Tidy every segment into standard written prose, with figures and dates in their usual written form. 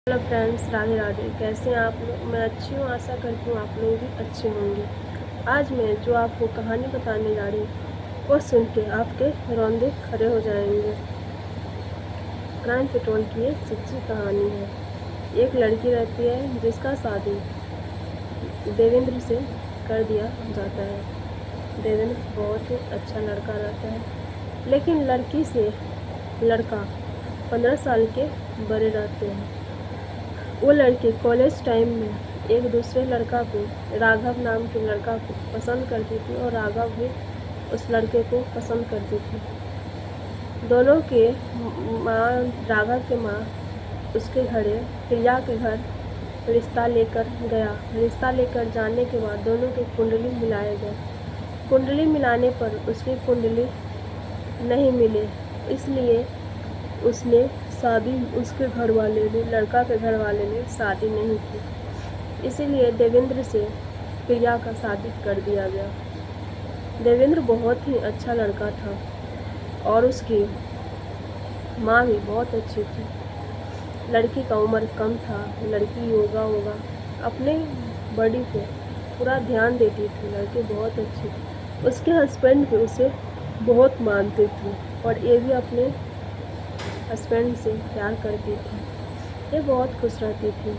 Hello friends, Radhe Radhe. कैसे हैं आप लोग? मैं अच्छी हूँ। आशा करती हूँ आप लोग भी अच्छे होंगे। आज मैं जो आपको कहानी बताने जा रही हूँ वो सुन के आपके रोंदे खड़े हो जाएंगे। क्राइम पेट्रोल की एक सच्ची कहानी है। एक लड़की रहती है जिसका शादी देवेंद्र से कर दिया जाता है। देवेंद्र बहुत ही अच्छा लड़का रहता है, लेकिन लड़की से लड़का 15 साल के बड़े रहते हैं। वो लड़की कॉलेज टाइम में एक दूसरे लड़का को, राघव नाम के लड़का को पसंद करती थी और राघव भी उस लड़के को पसंद करती थी। दोनों के माँ, राघव के माँ उसके घरे प्रिया के घर रिश्ता लेकर गया। रिश्ता लेकर जाने के बाद दोनों के कुंडली मिलाए गए। कुंडली मिलाने पर उसकी कुंडली नहीं मिले, इसलिए उसने शादी, उसके घर वाले ने, लड़का के घर वाले ने शादी नहीं की। इसीलिए देवेंद्र से प्रिया का शादी कर दिया गया। देवेंद्र बहुत ही अच्छा लड़का था और उसकी माँ भी बहुत अच्छी थी। लड़की का उम्र कम था। लड़की योगा अपने बॉडी पे पूरा ध्यान देती थी। लड़की बहुत अच्छी थी। उसके हस्बैंड भी उसे बहुत मानते थे और ये भी अपने हस्बैंड से प्यार करती थी। ये बहुत खुश रहती थी।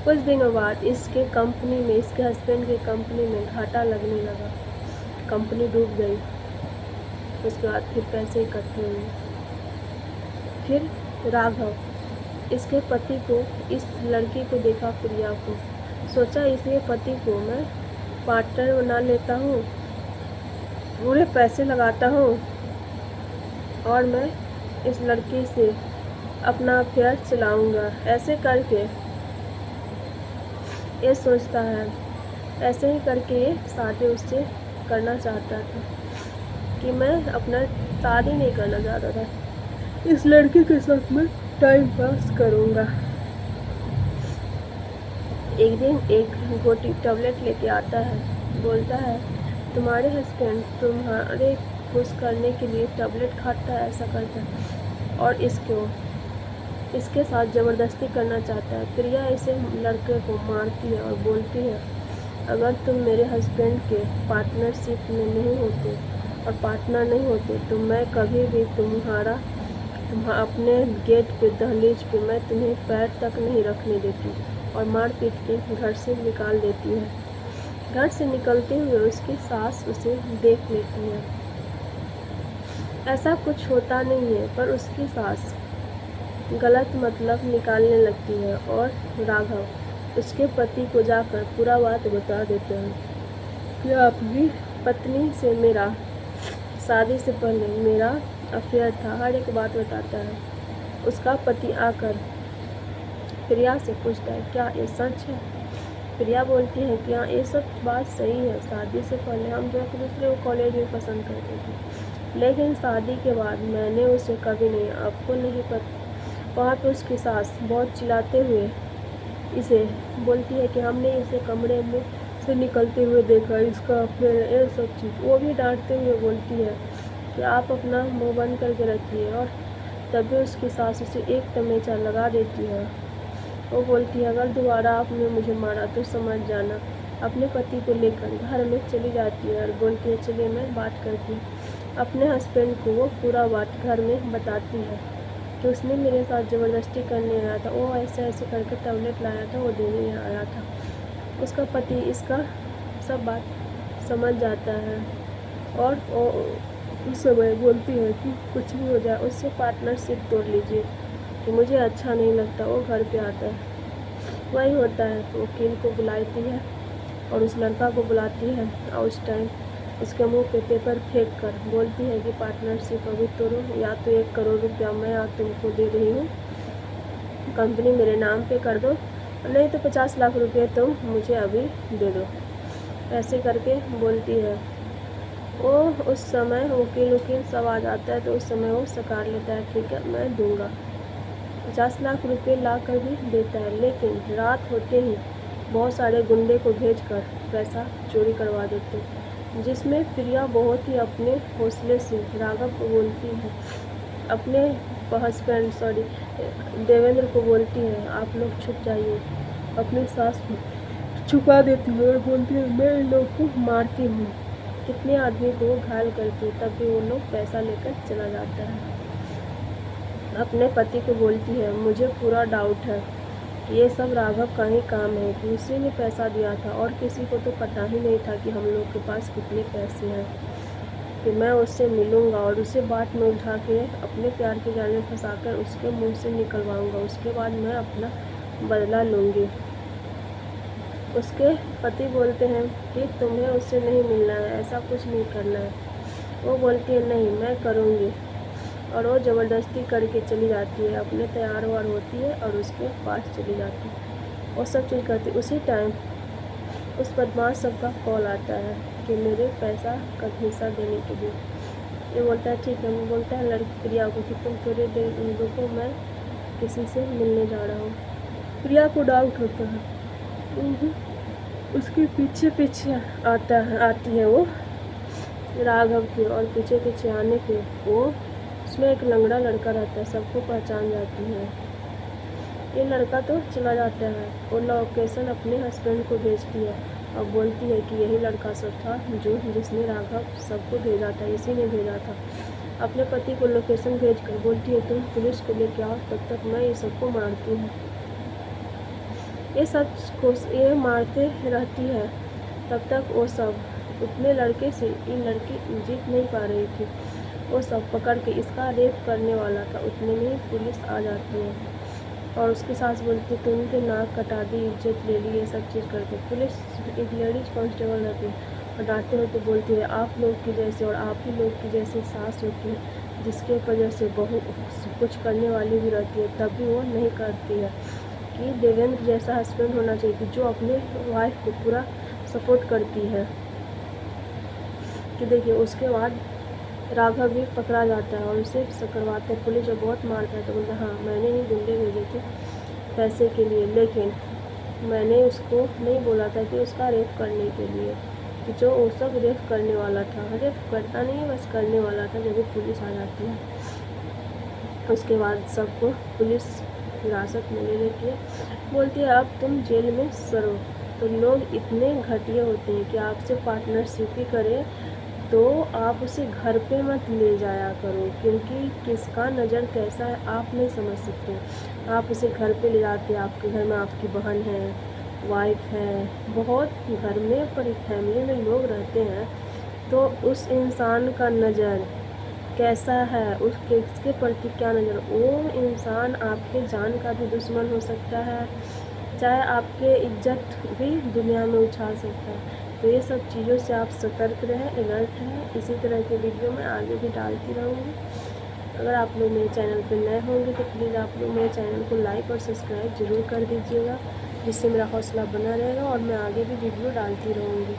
कुछ दिनों बाद इसके हस्बैंड की कंपनी में घाटा लगने लगा। कंपनी डूब गई। उसके बाद फिर पैसे इकट्ठे हुए। फिर राघव इसके पति को, इस लड़की को देखा, प्रिया को, सोचा इसके पति को मैं पार्टनर बना लेता हूँ, पूरे पैसे लगाता हूँ और मैं इस लड़की से अपना अफेयर चलाऊंगा। ऐसे करके ये सोचता है। ऐसे ही करके ये शादी उससे करना चाहता था कि मैं अपना शादी नहीं करना चाहता था, इस लड़की के साथ मैं टाइम पास करूंगा। एक दिन एक गोटी टैबलेट लेके आता है, बोलता है तुम्हारे हस्बैंड तुम्हारे खुश करने के लिए टैबलेट खाता है, ऐसा करता है और इसके साथ ज़बरदस्ती करना चाहता है। प्रिया इसे लड़के को मारती है और बोलती है अगर तुम मेरे हस्बैंड के पार्टनरशिप में नहीं होते और पार्टनर नहीं होते तो मैं कभी भी अपने गेट पे, दहलीज पे मैं तुम्हें पैर तक नहीं रखने देती, और मार पीट के घर से निकाल देती है। घर से निकलते हुए उसकी सास उसे देख लेती है। ऐसा कुछ होता नहीं है, पर उसकी सास गलत मतलब निकालने लगती है और राघव उसके पति को जाकर पूरा बात बता देते हैं कि अपनी पत्नी से मेरा शादी से पहले मेरा अफेयर था। हर एक बात बताता है। उसका पति आकर प्रिया से पूछता है क्या ये सच है? प्रिया बोलती है कि हाँ, ये सब बात सही है। शादी से पहले हम जो एक दूसरे को कॉलेज में पसंद करते थे, लेकिन शादी के बाद मैंने उसे कभी नहीं, आपको नहीं पता। वहाँ पे उसकी सास बहुत चिल्लाते हुए इसे बोलती है कि हमने इसे कमरे में से निकलते हुए देखा, इसका फिर ये सब चीज़। वो भी डांटते हुए बोलती है कि आप अपना मुंह बंद करके रखिए, और तभी उसकी सास उसे एक तमेचा लगा देती है। वो बोलती है अगर दोबारा आपने मुझे मारा तो समझ जाना। अपने पति को लेकर घर में चली जाती है और बोलती है चलिए मैं बात करती हूँ। अपने हस्बैंड को वो पूरा बात घर में बताती है कि उसने मेरे साथ ज़बरदस्ती करने आया था, वो ऐसे ऐसे करके टैबलेट लाया था, वो देने आया था। उसका पति इसका सब बात समझ जाता है और वो उस समय बोलती है कि कुछ भी हो जाए उससे पार्टनरशिप तोड़ लीजिए, कि मुझे अच्छा नहीं लगता। वो घर पे आता है, वही होता है। वकील को बुलाती है और उस लड़का को बुलाती है और उस टाइम उसके मुंह पे पेपर फेंक कर बोलती है कि पार्टनरशिप अभी तोड़ो, या तो 1 करोड़ रुपया मैं तुमको दे रही हूँ, कंपनी मेरे नाम पे कर दो, नहीं तो 50 लाख रुपये तुम मुझे अभी दे दो। ऐसे करके बोलती है। वो उस समय वकील सब आ जाता है, तो उस समय वो सकार लेता है, ठीक है मैं दूंगा। 50 लाख रुपये ला कर भी देता है, लेकिन रात होते ही बहुत सारे गुंडे को भेजकर पैसा चोरी करवा देते, जिसमें प्रिया बहुत ही अपने हौसले से राघव को बोलती है अपने हस्बैंड देवेंद्र को बोलती है आप लोग छुप जाइए। अपनी सास को छुपा देती है और बोलती है मैं इन लोग को मारती हूँ। कितने आदमी को वो घायल करती है, तब भी वो लोग पैसा लेकर चला जाता है। अपने पति को बोलती है मुझे पूरा डाउट है ये सब राघव का ही काम है कि उसी ने पैसा दिया था और किसी को तो पता ही नहीं था कि हम लोग के पास कितने पैसे हैं, कि मैं उससे मिलूँगा और उसे बात में उठा के अपने प्यार के जाल में फंसाकर उसके मुंह से निकलवाऊँगा। उसके बाद मैं अपना बदला लूँगी। उसके पति बोलते हैं कि तुम्हें उससे नहीं मिलना है, ऐसा कुछ नहीं करना है। वो बोलती है नहीं मैं करूँगी, और वो ज़बरदस्ती करके चली जाती है। अपने तैयार वार होती है और उसके पास चली जाती है। वो सब चीज़ करती है। उसी टाइम उस बदमाश सबका कॉल आता है कि मेरे पैसा का हिस्सा देने के लिए। ये बोलता है ठीक है। वो बोलता है लड़की प्रिया को कि तुम थोड़ी देर रुको, मैं किसी से मिलने जा रहा हूँ। प्रिया को डाउट होता है। उसके पीछे पीछे आती है वो राघव की, और पीछे पीछे आने पे वो उसमें एक लंगड़ा लड़का रहता है, सबको पहचान जाती है। ये लड़का तो चला जाता है। वो लोकेशन अपने हस्बैंड को भेजती है और बोलती है कि यही लड़का सब था जिसने राघव सबको भेजा था, इसी ने भेजा था। अपने पति को लोकेशन भेज कर बोलती है तुम पुलिस को लेके आओ, तब तक मैं ये सबको मारती हूँ। ये मारते रहती है। तब तक वो सब उतने लड़के से ये लड़की जीत नहीं पा रही थी। वो सब पकड़ के इसका रेप करने वाला था। उतने में ही पुलिस आ जाती है और उसके सास बोलती तुमने नाक कटा दी, इज्जत ले ली, ये सब चीज़ करके। पुलिस एक लेडीज कांस्टेबल रहती है और डांटते हुए तो बोलती है आप लोग की जैसे और आप ही लोग की जैसी सास होती है जिसके वजह से बहू कुछ करने वाली भी रहती है, तब भी वो नहीं करती है। कि देवेंद्र जैसा हस्बैंड होना चाहिए जो अपने वाइफ को पूरा सपोर्ट करती है। कि देखिए उसके बाद राघव भी पकड़ा जाता है और उसे करवाते हैं पुलिस, जो बहुत मारता है। तो बोलता हाँ मैंने ही गुंडे भेजे थे पैसे के लिए, लेकिन मैंने उसको नहीं बोला था कि उसका रेप करने के लिए, कि जो वो सब रेप करने वाला था, रेप करता नहीं बस करने वाला था। जब भी पुलिस आ जाती है उसके बाद सबको पुलिस हिरासत में ले लेती है। बोलती है अब तुम जेल में सरो। तो लोग इतने घटिया होते हैं कि आपसे पार्टनरशिप ही करे तो आप उसे घर पे मत ले जाया करो, क्योंकि किसका नज़र कैसा है आप नहीं समझ सकते। आप उसे घर पे ले जाते हैं, आपके घर में आपकी बहन है, वाइफ है, बहुत घर में पर फैमिली में लोग रहते हैं, तो उस इंसान का नज़र कैसा है, उसके प्रति क्या नज़र, वो इंसान आपके जान का भी दुश्मन हो सकता है, चाहे आपके इज्जत भी दुनिया में उछाल सकता है। तो ये सब चीज़ों से आप सतर्क रहें, अलर्ट रहें। इसी तरह के वीडियो मैं आगे भी डालती रहूँगी। अगर आप लोग मेरे चैनल पर नए होंगे तो प्लीज़ आप लोग मेरे चैनल को लाइक और सब्सक्राइब ज़रूर कर दीजिएगा, जिससे मेरा हौसला बना रहेगा और मैं आगे भी वीडियो डालती रहूँगी।